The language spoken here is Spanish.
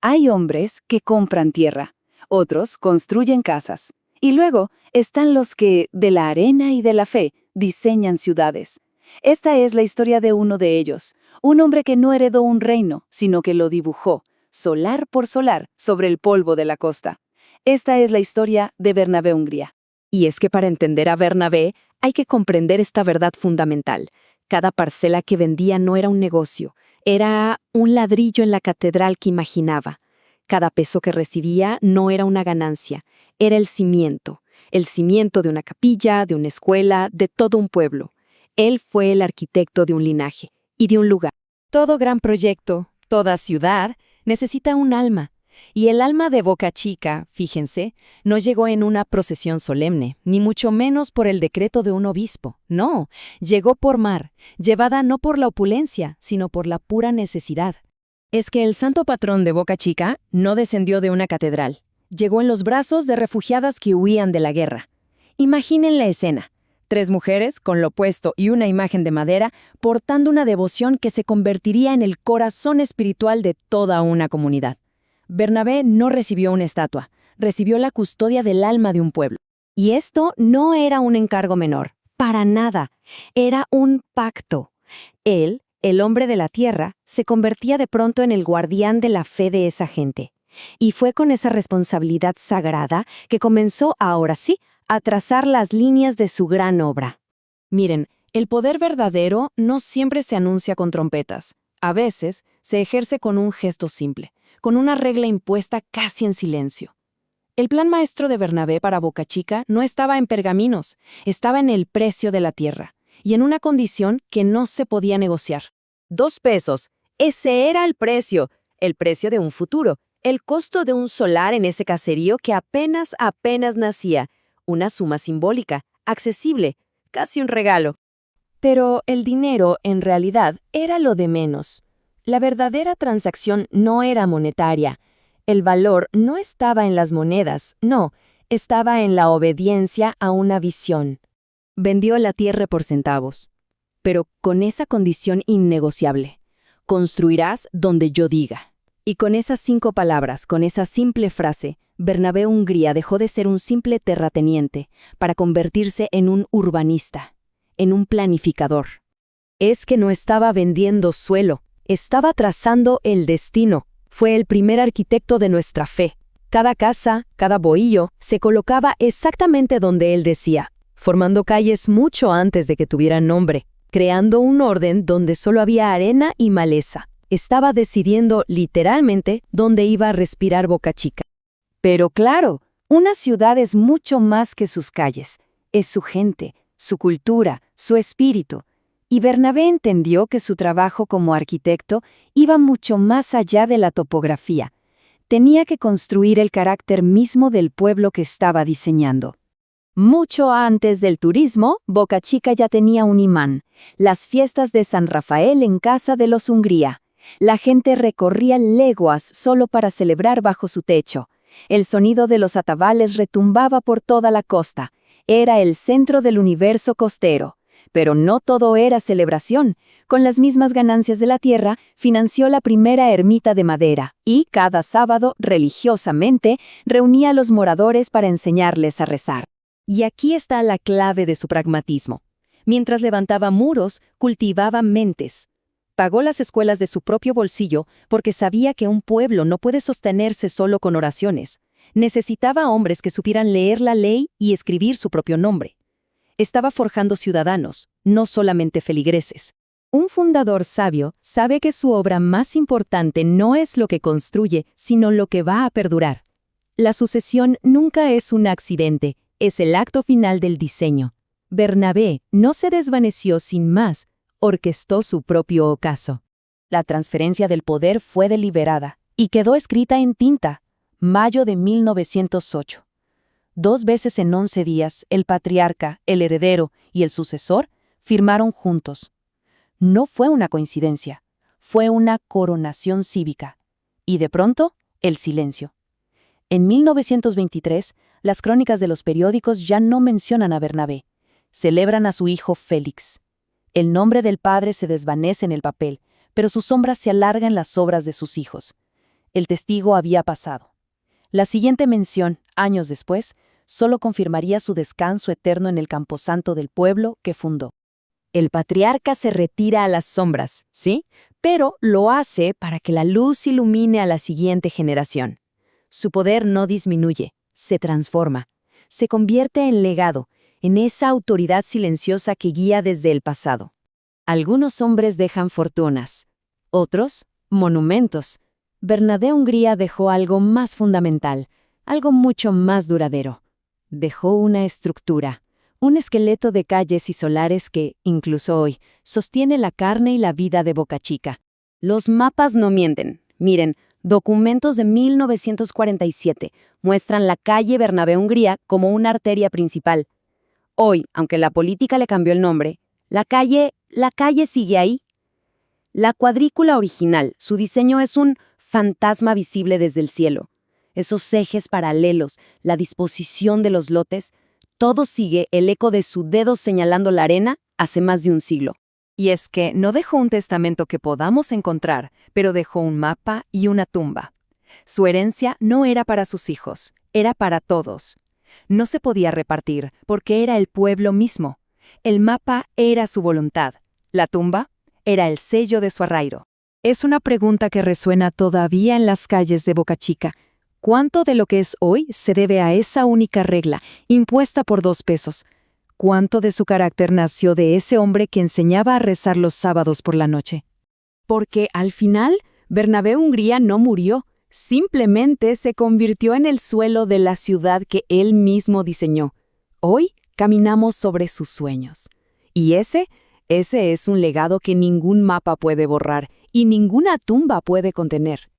Hay hombres que compran tierra, otros construyen casas, y luego están los que, de la arena y de la fe, diseñan ciudades. Esta es la historia de uno de ellos, un hombre que no heredó un reino, sino que lo dibujó, solar por solar, sobre el polvo de la costa. Esta es la historia de Bernabé Hungría. Y es que para entender a Bernabé hay que comprender esta verdad fundamental. Cada parcela que vendía no era un negocio, era un ladrillo en la catedral que imaginaba. Cada peso que recibía no era una ganancia, era el cimiento de una capilla, de una escuela, de todo un pueblo. Él fue el arquitecto de un linaje y de un lugar. Todo gran proyecto, toda ciudad, necesita un alma. Y el alma de Boca Chica, fíjense, no llegó en una procesión solemne, ni mucho menos por el decreto de un obispo. No, llegó por mar, llevada no por la opulencia, sino por la pura necesidad. Es que el santo patrón de Boca Chica no descendió de una catedral. Llegó en los brazos de refugiadas que huían de la guerra. Imaginen la escena. 3 mujeres, con lo puesto y una imagen de madera, portando una devoción que se convertiría en el corazón espiritual de toda una comunidad. Bernabé no recibió una estatua, recibió la custodia del alma de un pueblo. Y esto no era un encargo menor, para nada. Era un pacto. Él, el hombre de la tierra, se convertía de pronto en el guardián de la fe de esa gente. Y fue con esa responsabilidad sagrada que comenzó, ahora sí, a trazar las líneas de su gran obra. Miren, el poder verdadero no siempre se anuncia con trompetas. A veces se ejerce con un gesto simple, con una regla impuesta casi en silencio. El plan maestro de Bernabé para Boca Chica no estaba en pergaminos, estaba en el precio de la tierra, y en una condición que no se podía negociar. 2 pesos, ese era el precio de un futuro, el costo de un solar en ese caserío que apenas nacía, una suma simbólica, accesible, casi un regalo. Pero el dinero, en realidad, era lo de menos. La verdadera transacción no era monetaria. El valor no estaba en las monedas, no, estaba en la obediencia a una visión. Vendió la tierra por centavos, pero con esa condición innegociable. Construirás donde yo diga. Y con esas 5 palabras, con esa simple frase, Bernabé Hungría dejó de ser un simple terrateniente para convertirse en un urbanista, en un planificador. Es que no estaba vendiendo suelo, estaba trazando el destino. Fue el primer arquitecto de nuestra fe. Cada casa, cada bohío, se colocaba exactamente donde él decía, formando calles mucho antes de que tuvieran nombre, creando un orden donde solo había arena y maleza. Estaba decidiendo literalmente dónde iba a respirar Boca Chica. Pero claro, una ciudad es mucho más que sus calles, es su gente, su cultura, su espíritu. Y Bernabé entendió que su trabajo como arquitecto iba mucho más allá de la topografía. Tenía que construir el carácter mismo del pueblo que estaba diseñando. Mucho antes del turismo, Boca Chica ya tenía un imán, las fiestas de San Rafael en casa de los Hungría. La gente recorría leguas solo para celebrar bajo su techo. El sonido de los atabales retumbaba por toda la costa. Era el centro del universo costero. Pero no todo era celebración. Con las mismas ganancias de la tierra, financió la primera ermita de madera y, cada sábado, religiosamente, reunía a los moradores para enseñarles a rezar. Y aquí está la clave de su pragmatismo. Mientras levantaba muros, cultivaba mentes. Pagó las escuelas de su propio bolsillo porque sabía que un pueblo no puede sostenerse solo con oraciones. Necesitaba hombres que supieran leer la ley y escribir su propio nombre. Estaba forjando ciudadanos, no solamente feligreses. Un fundador sabio sabe que su obra más importante no es lo que construye, sino lo que va a perdurar. La sucesión nunca es un accidente, es el acto final del diseño. Bernabé no se desvaneció sin más, orquestó su propio ocaso. La transferencia del poder fue deliberada y quedó escrita en tinta, mayo de 1908. 2 veces en 11 días, el patriarca, el heredero y el sucesor firmaron juntos. No fue una coincidencia, fue una coronación cívica. Y de pronto, el silencio. En 1923, las crónicas de los periódicos ya no mencionan a Bernabé. Celebran a su hijo Félix. El nombre del padre se desvanece en el papel, pero su sombra se alarga en las obras de sus hijos. El testigo había pasado. La siguiente mención, años después, solo confirmaría su descanso eterno en el camposanto del pueblo que fundó. El patriarca se retira a las sombras, ¿sí? Pero lo hace para que la luz ilumine a la siguiente generación. Su poder no disminuye, se transforma, se convierte en legado, en esa autoridad silenciosa que guía desde el pasado. Algunos hombres dejan fortunas, otros, monumentos. Bernabé Hungría dejó algo más fundamental, algo mucho más duradero. Dejó una estructura, un esqueleto de calles y solares que, incluso hoy, sostiene la carne y la vida de Boca Chica. Los mapas no mienten. Miren, documentos de 1947 muestran la calle Bernabé Hungría como una arteria principal. Hoy, aunque la política le cambió el nombre, la calle sigue ahí. La cuadrícula original, su diseño es un fantasma visible desde el cielo. Esos ejes paralelos, la disposición de los lotes, todo sigue el eco de su dedo señalando la arena hace más de un siglo. Y es que no dejó un testamento que podamos encontrar, pero dejó un mapa y una tumba. Su herencia no era para sus hijos, era para todos. No se podía repartir porque era el pueblo mismo. El mapa era su voluntad. La tumba era el sello de su arraigo. Es una pregunta que resuena todavía en las calles de Boca Chica. ¿Cuánto de lo que es hoy se debe a esa única regla, impuesta por 2 pesos? ¿Cuánto de su carácter nació de ese hombre que enseñaba a rezar los sábados por la noche? Porque al final, Bernabé Hungría no murió, simplemente se convirtió en el suelo de la ciudad que él mismo diseñó. Hoy caminamos sobre sus sueños. Y ese es un legado que ningún mapa puede borrar y ninguna tumba puede contener.